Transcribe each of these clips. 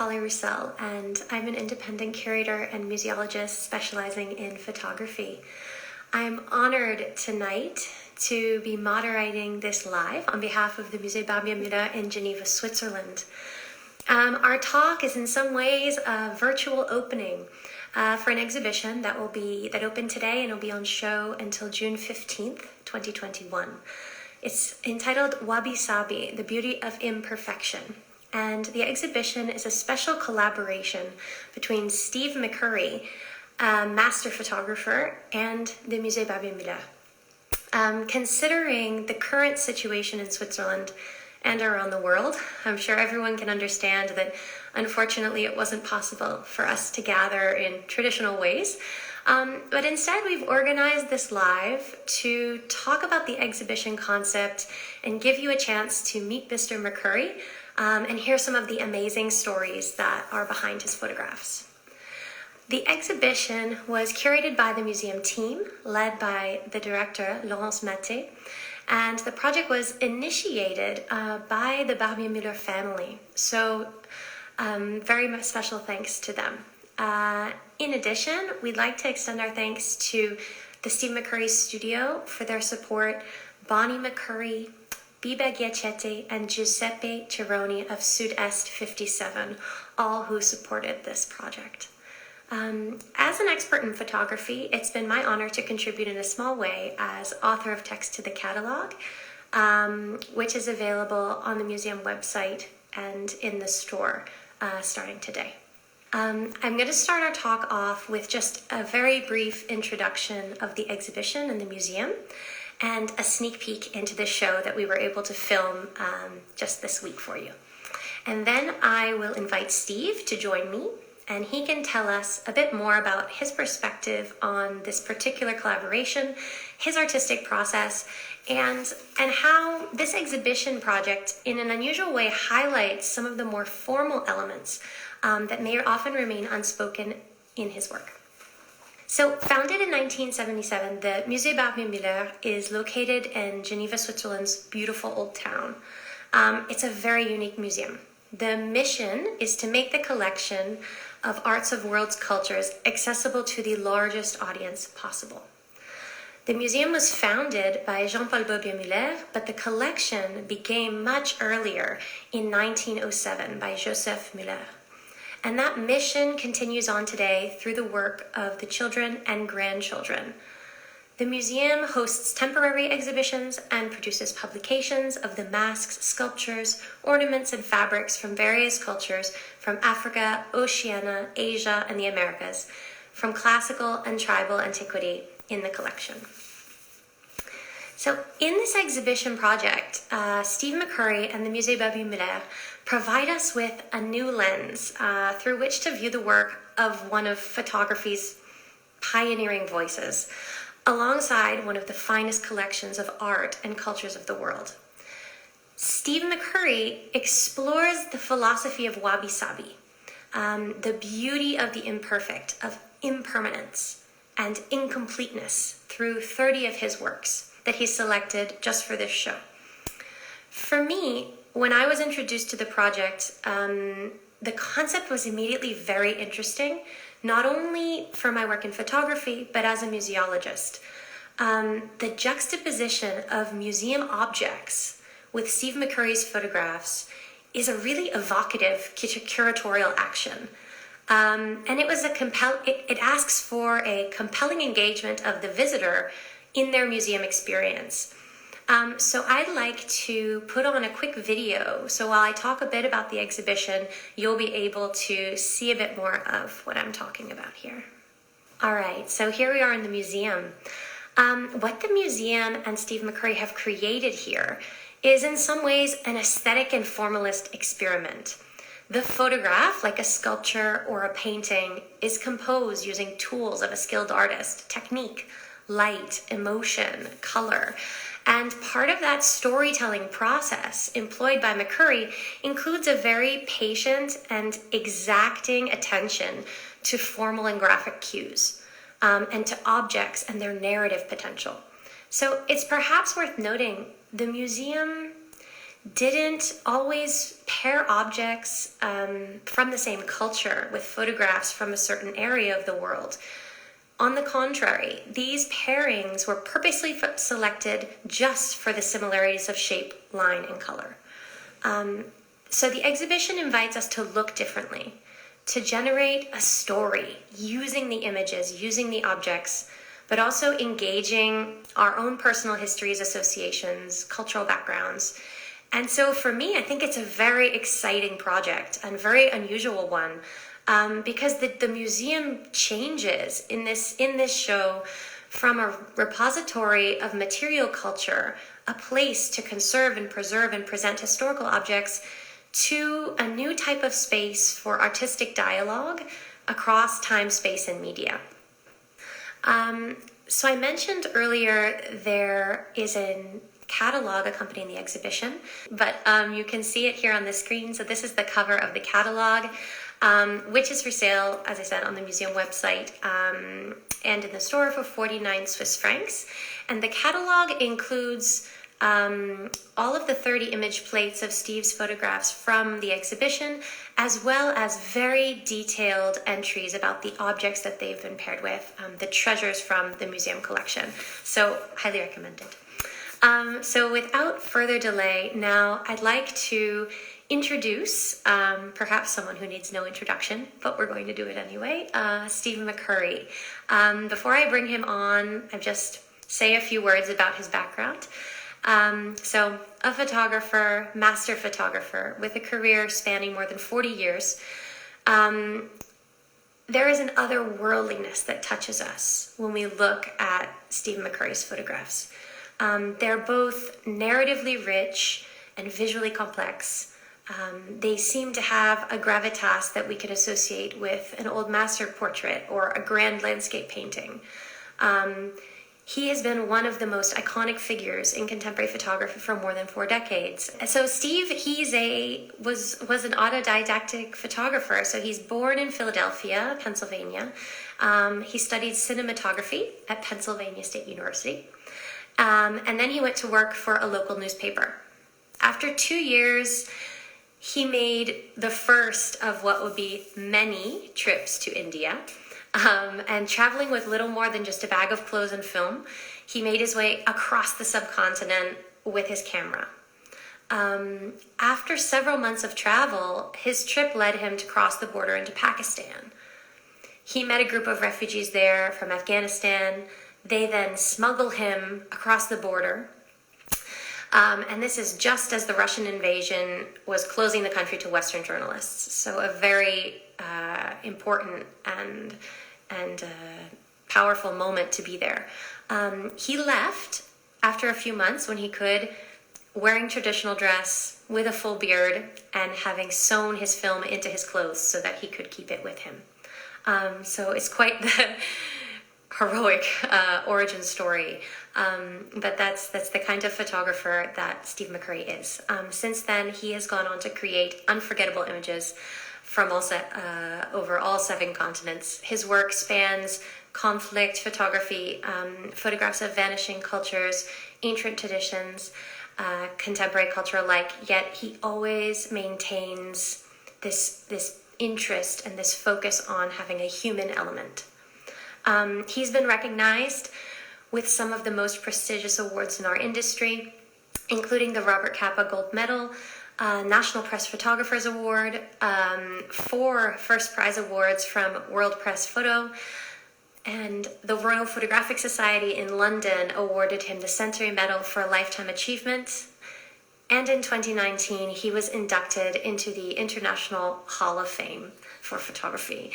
Holly Roussell, and I'm an independent curator and museologist specializing in photography. I'm honored tonight to be moderating this live on behalf of the Musée Barbier-Mueller in Geneva, Switzerland. Our talk is in some ways a virtual opening for an exhibition that opened today and will be on show until June 15th, 2021. It's entitled Wabi-sabi, The Beauty of Imperfection. And the exhibition is a special collaboration between Steve McCurry, a master photographer, and the Musée Barbier-Mueller. Considering the current situation in Switzerland and around the world, I'm sure everyone can understand that unfortunately it wasn't possible for us to gather in traditional ways. But instead we've organized this live to talk about the exhibition concept and give you a chance to meet Mr. McCurry and hear some of the amazing stories that are behind his photographs. The exhibition was curated by the museum team, led by the director, Laurence Maté, and the project was initiated by the Barbier-Mueller family. So very much special thanks to them. In addition, we'd like to extend our thanks to the Steve McCurry Studio for their support, Bonnie McCurry, Biba Giachetti, and Giuseppe Tironi of Sud-Est 57, all who supported this project. As an expert in photography, it's been my honor to contribute in a small way as author of text to the catalog, which is available on the museum website and in the store starting today. I'm going to start our talk off with just a very brief introduction of the exhibition and the museum, and a sneak peek into the show that we were able to film just this week for you. And then I will invite Steve to join me, and he can tell us a bit more about his perspective on this particular collaboration, his artistic process, and how this exhibition project in an unusual way highlights some of the more formal elements that may often remain unspoken in his work. So, founded in 1977, the Musée Barbier-Mueller is located in Geneva, Switzerland's beautiful old town. It's a very unique museum. The mission is to make the collection of arts of world's cultures accessible to the largest audience possible. The museum was founded by Jean-Paul Barbier-Mueller, but the collection began much earlier in 1907 by Joseph Mueller. And that mission continues on today through the work of the children and grandchildren. The museum hosts temporary exhibitions and produces publications of the masks, sculptures, ornaments, and fabrics from various cultures from Africa, Oceania, Asia, and the Americas, from classical and tribal antiquity in the collection. So in this exhibition project, Steve McCurry and the Musée Barbier-Mueller provide us with a new lens through which to view the work of one of photography's pioneering voices, alongside one of the finest collections of art and cultures of the world. Steve McCurry explores the philosophy of Wabi-sabi, the beauty of the imperfect, of impermanence and incompleteness through 30 of his works that he selected just for this show. For me, when I was introduced to the project, the concept was immediately very interesting, not only for my work in photography, but as a museologist. The juxtaposition of museum objects with Steve McCurry's photographs is a really evocative curatorial action. And it asks for a compelling engagement of the visitor in their museum experience. So I'd like to put on a quick video, so while I talk a bit about the exhibition, you'll be able to see a bit more of what I'm talking about here. All right, so here we are in the museum. What the museum and Steve McCurry have created here is in some ways an aesthetic and formalist experiment. The photograph, like a sculpture or a painting, is composed using tools of a skilled artist, technique, light, emotion, color. And part of that storytelling process employed by McCurry includes a very patient and exacting attention to formal and graphic cues, and to objects and their narrative potential. So it's perhaps worth noting the museum didn't always pair objects from the same culture with photographs from a certain area of the world. On the contrary, these pairings were purposely selected just for the similarities of shape, line, and color. So the exhibition invites us to look differently, to generate a story using the images, using the objects, but also engaging our own personal histories, associations, cultural backgrounds. And so for me, I think it's a very exciting project and very unusual one, because the museum changes in this show from a repository of material culture, a place to conserve and preserve and present historical objects, to a new type of space for artistic dialogue across time, space, and media. So I mentioned earlier there is a catalogue accompanying the exhibition, but you can see it here on the screen. So this is the cover of the catalogue, which is for sale, as I said, on the museum website and in the store for 49 Swiss francs. And the catalogue includes all of the 30 image plates of Steve's photographs from the exhibition, as well as very detailed entries about the objects that they've been paired with, the treasures from the museum collection. So highly recommended. So without further delay, now I'd like to introduce perhaps someone who needs no introduction, but we're going to do it anyway, Steve McCurry. Before I bring him on, I just say a few words about his background. So a photographer, master photographer with a career spanning more than 40 years. There is an otherworldliness that touches us when we look at Steve McCurry's photographs. They're both narratively rich and visually complex. They seem to have a gravitas that we could associate with an old master portrait or a grand landscape painting. He has been one of the most iconic figures in contemporary photography for more than 4 decades. So Steve, was an autodidactic photographer. So he's born in Philadelphia, Pennsylvania. He studied cinematography at Pennsylvania State University. And then he went to work for a local newspaper. After 2 years, he made the first of what would be many trips to India. And traveling with little more than just a bag of clothes and film, he made his way across the subcontinent with his camera. After several months of travel, his trip led him to cross the border into Pakistan. He met a group of refugees there from Afghanistan. They then smuggle him across the border. And this is just as the Russian invasion was closing the country to Western journalists. So a very important and powerful moment to be there. He left after a few months when he could, wearing traditional dress with a full beard and having sewn his film into his clothes so that he could keep it with him. So it's quite the heroic origin story. But that's the kind of photographer that Steve McCurry is. Since then, he has gone on to create unforgettable images from over all 7 continents. His work spans conflict photography, photographs of vanishing cultures, ancient traditions, contemporary culture alike, yet he always maintains this interest and this focus on having a human element. He's been recognized with some of the most prestigious awards in our industry, including the Robert Capa Gold Medal, National Press Photographers Award, 4 First Prize Awards from World Press Photo, and the Royal Photographic Society in London awarded him the Century Medal for Lifetime Achievement. And in 2019, he was inducted into the International Hall of Fame for photography.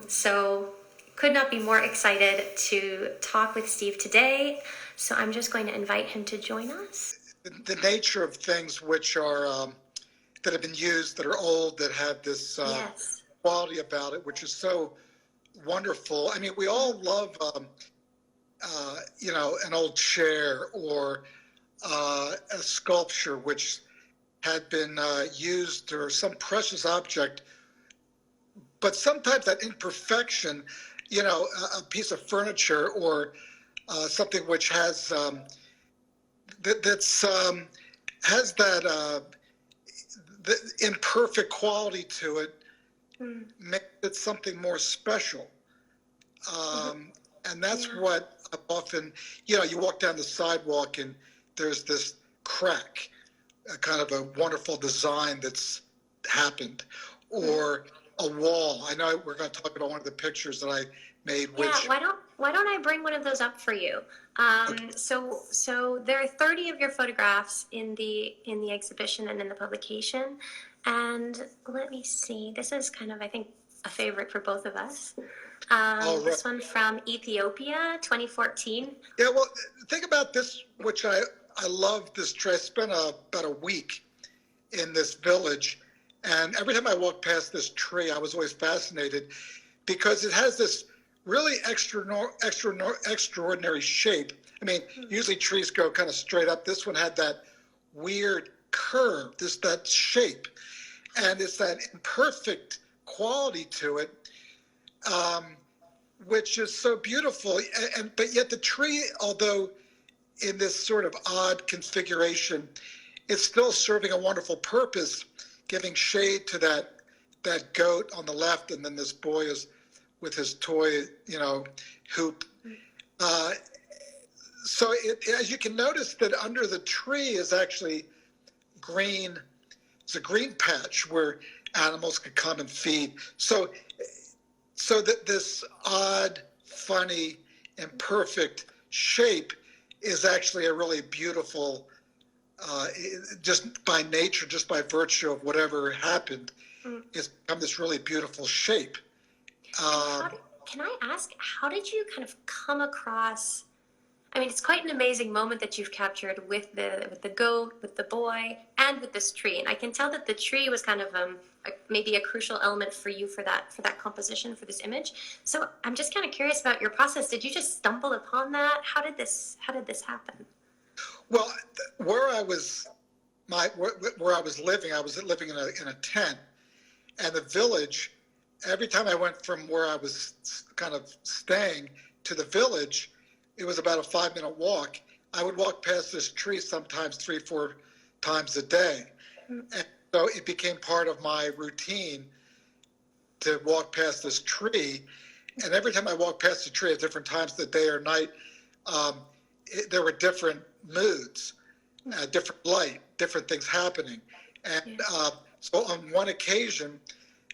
So could not be more excited to talk with Steve today. So I'm just going to invite him to join us. The nature of things which are that have been used, that are old, that have this Yes. quality about it, which is so wonderful. I mean, we all love, an old chair or a sculpture which had been used, or some precious object. But sometimes that imperfection, a piece of furniture or something which has that's has that the imperfect quality to it, makes it something more special. And that's what I've often, you walk down the sidewalk and there's this crack, a kind of a wonderful design that's happened, or a wall. I know we're going to talk about one of the pictures that I made. Yeah, why don't I bring one of those up for you? Okay. So there are 30 of your photographs in the exhibition and in the publication, and let me see. This is kind of, I think, a favorite for both of us. Right. This one from Ethiopia, 2014. Yeah, well, think about this, which I love this trip. I spent about a week in this village, and every time I walked past this tree, I was always fascinated because it has this really extraordinary shape. I mean, usually trees go kind of straight up. This one had that weird curve, that shape, and it's that imperfect quality to it, which is so beautiful. But yet the tree, although in this sort of odd configuration, it's still serving a wonderful purpose, giving shade to that goat on the left, and then this boy is with his toy, hoop. So as you can notice, that under the tree is actually green. It's a green patch where animals can come and feed. So that this odd, funny, imperfect shape is actually a really beautiful, just by nature, just by virtue of whatever happened, it's become this really beautiful shape. Can I ask, how did you kind of come across? I mean, it's quite an amazing moment that you've captured with the goat, with the boy, and with this tree. And I can tell that the tree was kind of maybe a crucial element for you for that composition, for this image. So I'm just kind of curious about your process. Did you just stumble upon that? How did this happen? Well, where I was living, I was living in a tent, and the village. Every time I went from where I was kind of staying to the village, it was about a 5-minute walk. I would walk past this tree sometimes 3-4 times a day. And so it became part of my routine to walk past this tree. And every time I walked past the tree at different times of the day or night, there were different moods, different light, different things happening. And so on one occasion,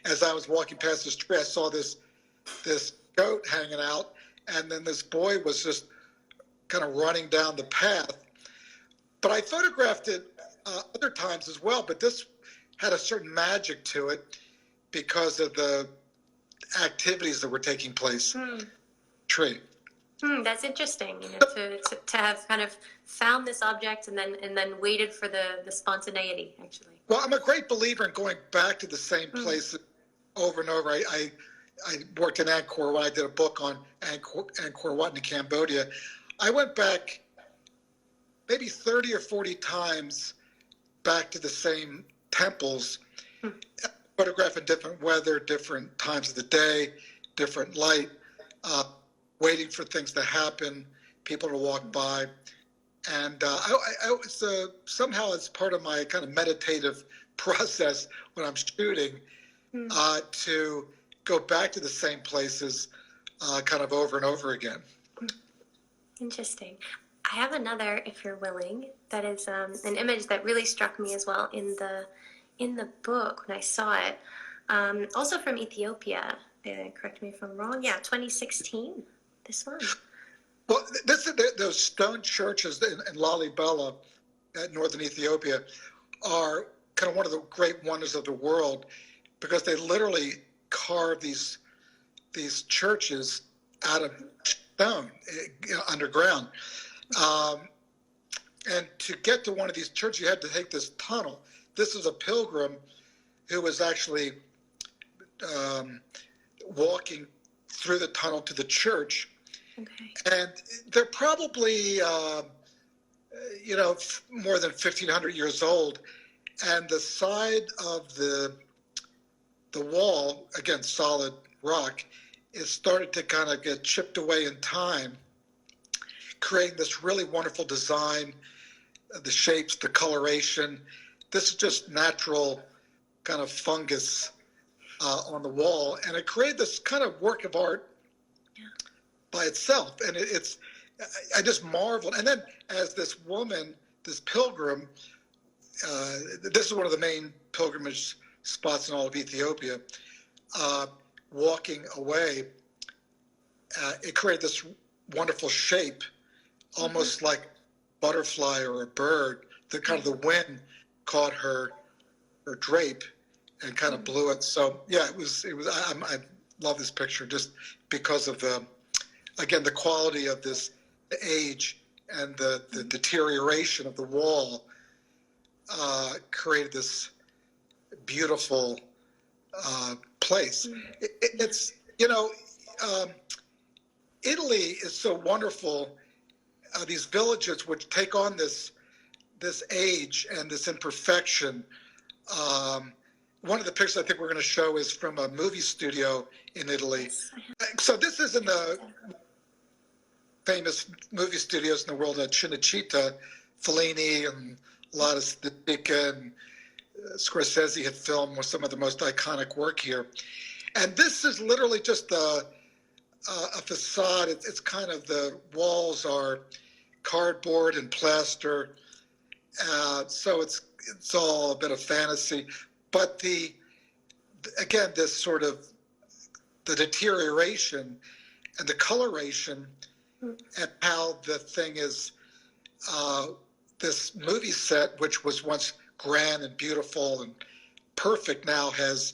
as I was walking past this tree, I saw this goat hanging out, and then this boy was just kind of running down the path. But I photographed it other times as well, but this had a certain magic to it because of the activities that were taking place. Tree. That's interesting, to have kind of found this object and then waited for the spontaneity, actually. Well, I'm a great believer in going back to the same places over and over. I worked in Angkor when I did a book on Angkor Wat in Cambodia. I went back maybe 30 or 40 times back to the same temples, photographing different weather, different times of the day, different light, waiting for things to happen, people to walk by. And I was somehow, as part of my kind of meditative process when I'm shooting, to go back to the same places kind of over and over again. Interesting. I have another, if you're willing, that is an image that really struck me as well in the book when I saw it. Also from Ethiopia. Correct me if I'm wrong. Yeah, 2016. This one. Well, those stone churches in Lalibela, northern Ethiopia, are kind of one of the great wonders of the world, because they literally carve these churches out of stone, underground. And to get to one of these churches, you had to take this tunnel. This is a pilgrim who was actually walking through the tunnel to the church. Okay. And they're probably, more than 1,500 years old. And the side of the wall, again, solid rock, is started to kind of get chipped away in time, creating this really wonderful design the shapes, the coloration. This is just natural kind of fungus on the wall, and it created this kind of work of art by itself. And I just marveled. And then as this woman, this pilgrim, this is one of the main pilgrimage spots in all of Ethiopia, walking away, it created this wonderful shape, almost like a butterfly or a bird. The kind of the wind caught her drape and kind of blew it. So yeah, it was. I love this picture just because of the quality of this, the age and the deterioration of the wall created this beautiful place. It's Italy is so wonderful. These villages which take on this age and this imperfection. One of the pictures I think we're going to show is from a movie studio in Italy. So this is in the famous movie studios in the world, Cinecittà. Fellini and a lot of Stica and Scorsese had filmed some of the most iconic work here. And this is literally just a facade. It's kind of, the walls are cardboard and plaster. So it's all a bit of fantasy. But again, this sort of the deterioration and the coloration and how the thing is, this movie set, which was once grand and beautiful and perfect, now has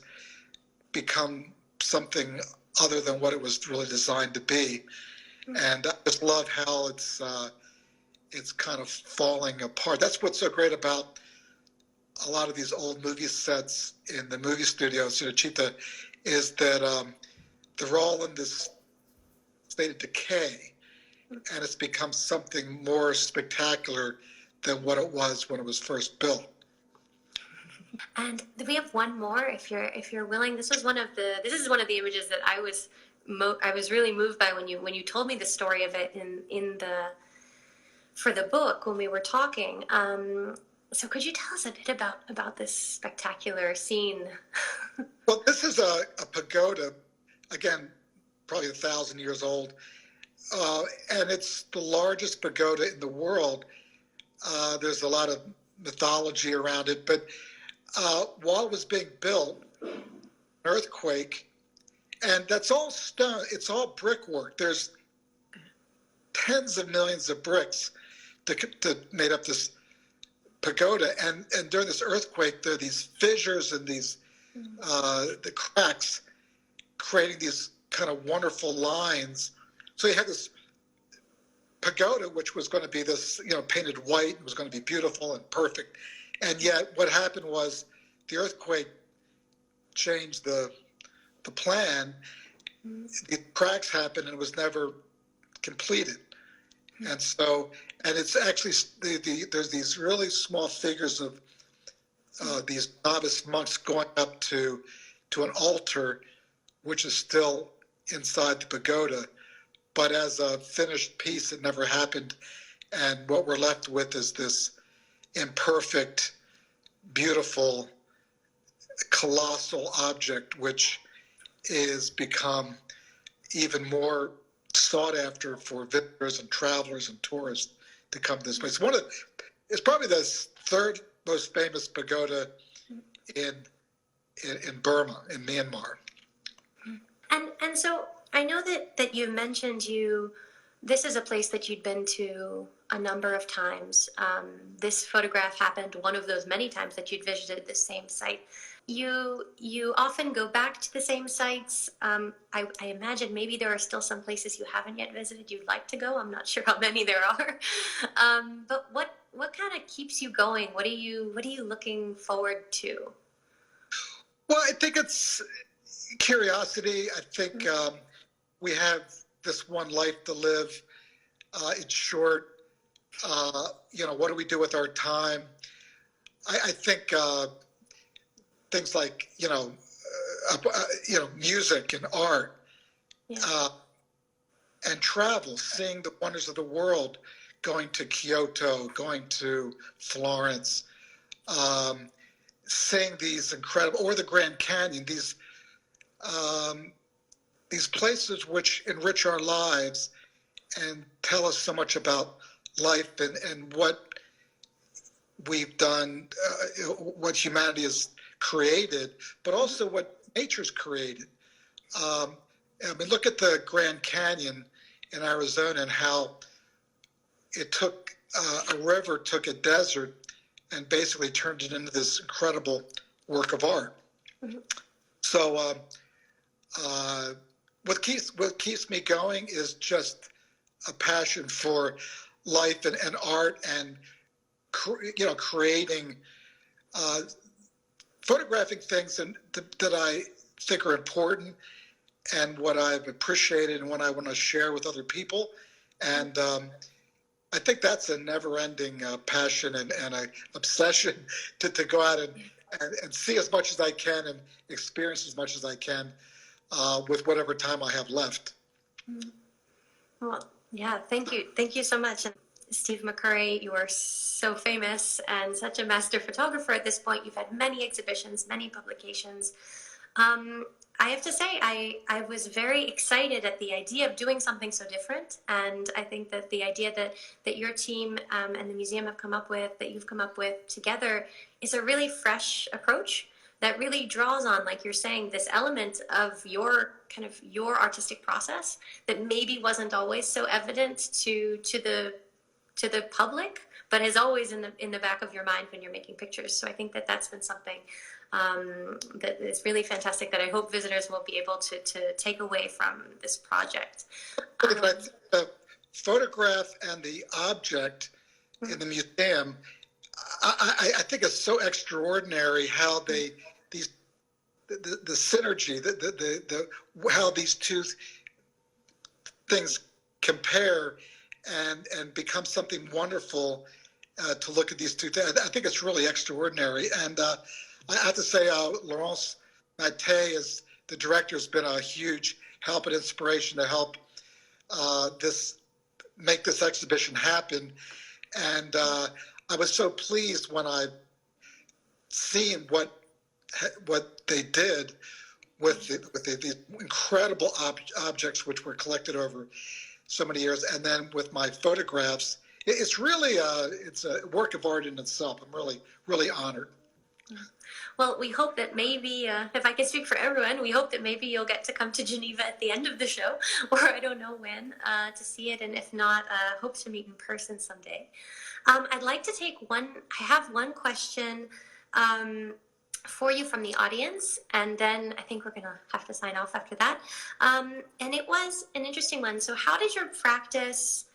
become something other than what it was really designed to be. And I just love how it's kind of falling apart. That's what's so great about a lot of these old movie sets in the movie studio, Cinecittà, is that they're all in this state of decay, and it's become something more spectacular than what it was when it was first built. And we have one more, if you're willing. This is one of the images that I was really moved by when you told me the story of it for the book when we were talking. So could you tell us a bit about this spectacular scene? Well, this is a pagoda, again, probably 1,000 years old, and it's the largest pagoda in the world. There's a lot of mythology around it, but while it was being built, an earthquake, and that's all stone, it's all brickwork. There's tens of millions of bricks to made up this pagoda, and during this earthquake, there are these fissures and these the cracks, creating these kind of wonderful lines. So you had this pagoda, which was going to be this, painted white, it was going to be beautiful and perfect, and yet what happened was the earthquake changed the plan. The cracks happened, and it was never completed. And so, and it's actually, there's these really small figures of these novice monks going up to an altar, which is still inside the pagoda. But as a finished piece, it never happened. And what we're left with is this imperfect, beautiful, colossal object, which is become even more sought after for visitors and travelers and tourists to come to this place. It's probably the third most famous pagoda in Burma, in Myanmar. And so I know that you mentioned this is a place that you'd been to a number of times. This photograph happened one of those many times that you'd visited this same site. You often go back to the same sites. I imagine maybe there are still some places you haven't yet visited you'd like to go. I'm not sure how many there are. But what kind of keeps you going? What are you looking forward to? Well, I think it's curiosity. I think we have this one life to live. It's short. What do we do with our time? I think things like music and art, and travel, seeing the wonders of the world, going to Kyoto, going to Florence, seeing these incredible, or the Grand Canyon, these places which enrich our lives and tell us so much about life and what we've done, what humanity has created, but also what nature's created. I mean, look at the Grand Canyon in Arizona and how it took a river, took a desert, and basically turned it into this incredible work of art. Mm-hmm. So what keeps me going is just a passion for life and art and creating, photographing things that I think are important and what I've appreciated and what I want to share with other people. And I think that's a never-ending passion and an obsession to go out and see as much as I can and experience as much as I can with whatever time I have left. Well, yeah, thank you. Thank you so much. And Steve McCurry, you are so famous and such a master photographer at this point. You've had many exhibitions, many publications. I have to say, I was very excited at the idea of doing something so different. And I think that the idea that your team and the museum have come up with, that you've come up with together, is a really fresh approach that really draws on, like you're saying, this element of your artistic process that maybe wasn't always so evident to the public, but is always in the back of your mind when you're making pictures. So I think that that's been something that is really fantastic that I hope visitors will be able to take away from this project. The photograph and the object in the museum, I think it's so extraordinary how the synergy, how these two things compare and become something wonderful to look at these two things. I think it's really extraordinary. And I have to say, Laurence Maté, is the director, has been a huge help and inspiration to help make this exhibition happen. And I was so pleased when I seen what they did with these incredible objects which were collected over so many years, and then with my photographs. It's really it's a work of art in itself. I'm really honored. Well, we hope that maybe, if I can speak for everyone, we hope that maybe you'll get to come to Geneva at the end of the show, or I don't know when, to see it. And if not, hope to meet in person someday. I'd like to take I have one question for you from the audience, and then I think we're going to have to sign off after that. And it was an interesting one. So how did your practice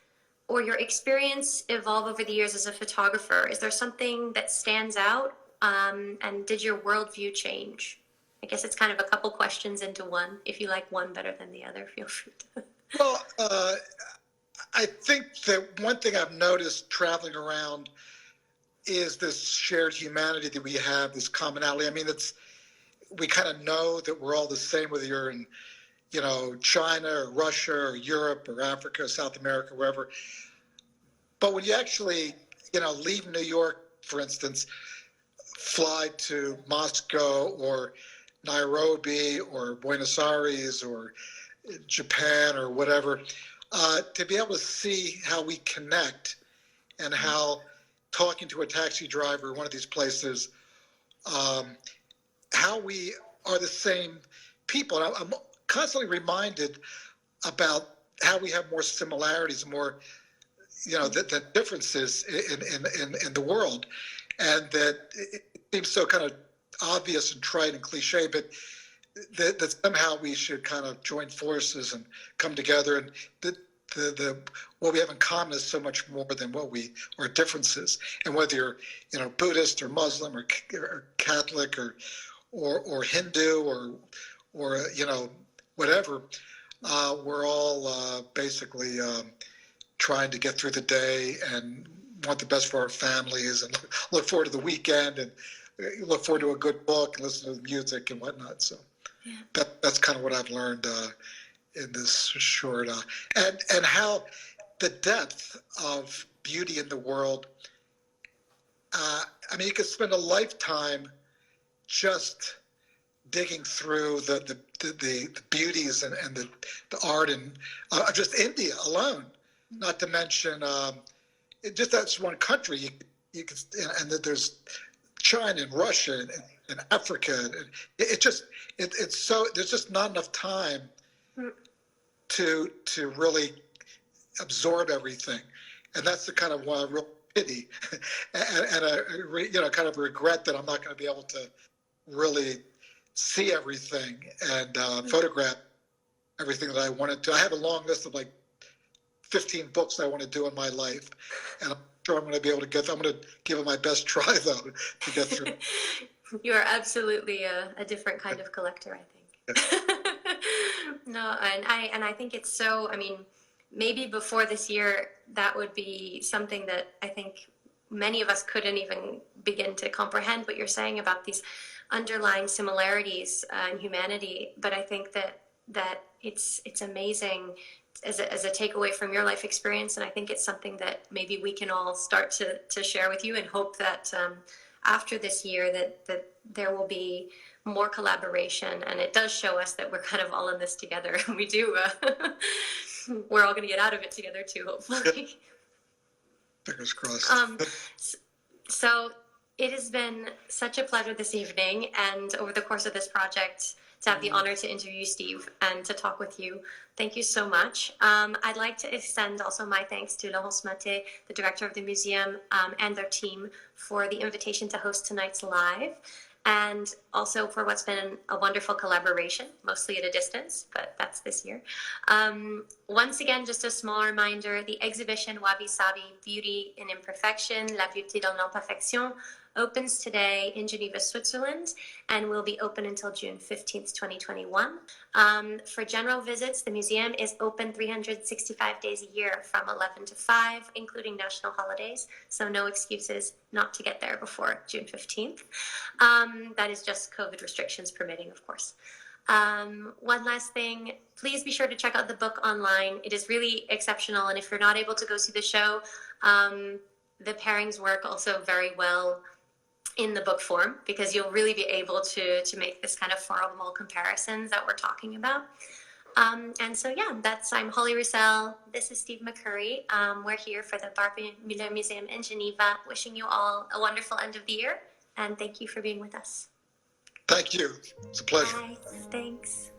or your experience evolve over the years as a photographer? Is there something that stands out? And did your worldview change? I guess it's kind of a couple questions into one. If you like one better than the other, feel free to. Well, I think that one thing I've noticed traveling around is this shared humanity that we have, this commonality. I mean, we kind of know that we're all the same, whether you're in, China or Russia or Europe or Africa or South America, wherever. But when you actually, leave New York, for instance, fly to Moscow or Nairobi or Buenos Aires or Japan or whatever, to be able to see how we connect and how talking to a taxi driver in one of these places, how we are the same people. And I'm constantly reminded about how we have more similarities, more, the differences in the world. And that it seems so kind of obvious and trite and cliche, but that somehow we should kind of join forces and come together. And what we have in common is so much more than our differences. And whether you're, Buddhist or Muslim or Catholic or Hindu or whatever, we're all basically trying to get through the day and want the best for our families and look forward to the weekend and look forward to a good book and listen to the music and whatnot. So that's kind of what I've learned in this short, and how the depth of beauty in the world. I mean, you could spend a lifetime just digging through the beauties and the art and just India alone. Not to mention, just that's one country. You can, and there's China and Russia and Africa. And it's so there's just not enough time to really absorb everything, and that's the kind of real pity and a kind of regret that I'm not going to be able to really see everything and photograph everything that I wanted to. I have a long list of like 15 books I want to do in my life, and I'm sure I'm going to be able to get. I'm going to give it my best try though to get through. You are absolutely a different kind of collector, I think. No, and I think it's so. I mean, maybe before this year, that would be something that I think many of us couldn't even begin to comprehend what you're saying about these underlying similarities in humanity. But I think that it's amazing as a takeaway from your life experience, and I think it's something that maybe we can all start to share with you, and hope that after this year that there will be more collaboration, and it does show us that we're kind of all in this together. We do. We're all going to get out of it together too, hopefully. Fingers crossed. So it has been such a pleasure this evening, and over the course of this project, to have the honor to interview Steve and to talk with you. Thank you so much. I'd like to extend also my thanks to Laurence Maté, the director of the museum, and their team for the invitation to host tonight's live, and also for what's been a wonderful collaboration, mostly at a distance, but that's this year. Once again, just a small reminder, the exhibition Wabi-sabi, Beauty in Imperfection, La beauté dans l'imperfection, opens today in Geneva, Switzerland, and will be open until June 15th, 2021. For general visits, the museum is open 365 days a year from 11 to 5, including national holidays, so no excuses not to get there before June 15th. That is just COVID restrictions permitting, of course. One last thing, please be sure to check out the book online. It is really exceptional, and if you're not able to go see the show, the pairings work also very well in the book form, because you'll really be able to make this kind of formal comparisons that we're talking about. And so, yeah, I'm Holly Roussell. This is Steve McCurry. We're here for the Barbier-Mueller Museum in Geneva, wishing you all a wonderful end of the year, and thank you for being with us. Thank you. It's a pleasure. Bye. Thanks.